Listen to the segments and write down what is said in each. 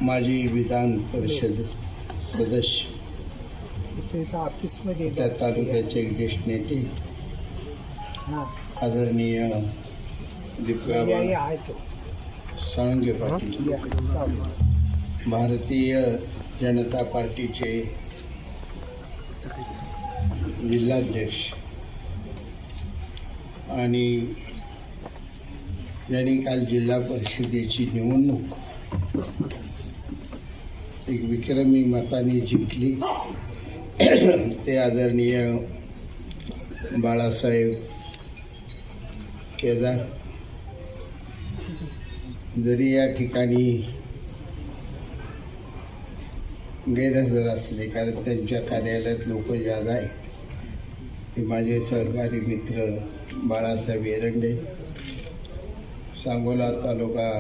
माजी विधान परिषद सदस्य, त्या तालुक्याचे एक ज्येष्ठ नेते आदरणीय दीपकराव साळुंखे पाटील, भारतीय जनता पार्टीचे जिल्हाध्यक्ष आणि ज्यांनी काल जिल्हा परिषदेची निवडणूक एक विक्रमी मताने जिंकली ते आदरणीय बाळासाहेब केदार. जरी या ठिकाणी गैरहजर असले, कारण त्यांच्या कार्यालयात लोक ज्यादा आहेत, ते माझे सहकारी मित्र बाळासाहेब एरंडे, सांगोला तालुका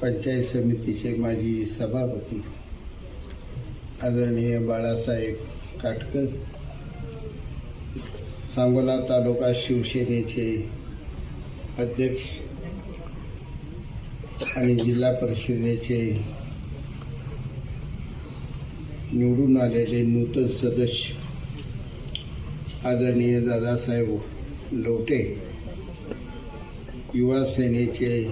पंचायत समितीचे माजी सभापती आदरणीय बाळासाहेब काटकर, सांगोला तालुका शिवसेनेचे अध्यक्ष आणि जिल्हा परिषदेचे निवडून आलेले नूतन सदस्य आदरणीय दादासाहेब लोटे, युवा सेनेचे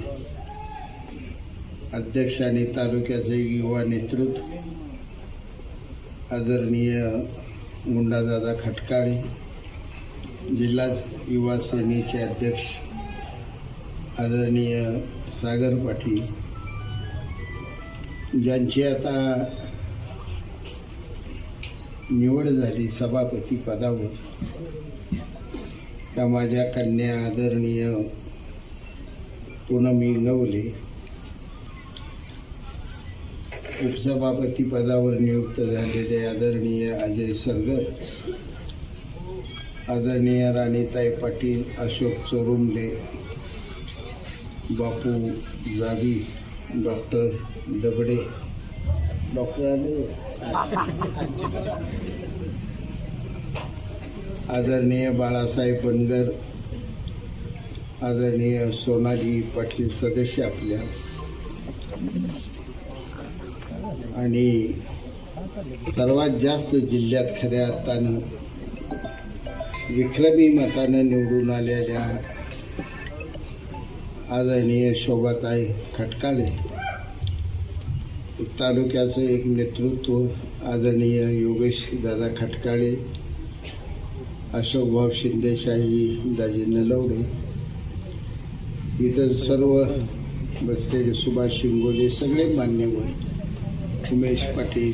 अध्यक्ष आणि तालुक्याचे युवा नेतृत्व आदरणीय मुंडादादा खटकाळे, जिल्हा युवा सेनेचे अध्यक्ष आदरणीय सागर पाटील, ज्यांची आता निवड झाली सभापती पदावर, त्या माझ्या कन्या आदरणीय पूनम इंगवले, उपसभापती पदावर नियुक्त झालेले आदरणीय अजय सरगर, आदरणीय राणीताई पाटील, अशोक चोरुमले, बापू जावी, डॉक्टर दबडे, आदरणीय बाळासाहेब बनगर, आदरणीय सोनाली पाटील सदस्य आपल्या, आणि सर्वात जास्त जिल्ह्यात खऱ्या अर्थानं विक्रमी मतानं निवडून आलेल्या आदरणीय शोभाताई खटकाळे, तालुक्याचं एक नेतृत्व आदरणीय योगेश दादा खटकाळे, अशोकभाऊ शिंदे, शाही दाजी नलवडे, इतर सर्व बसलेले सुभाष शिंगोले, सगळे मान्यवर, उमेश पाटील,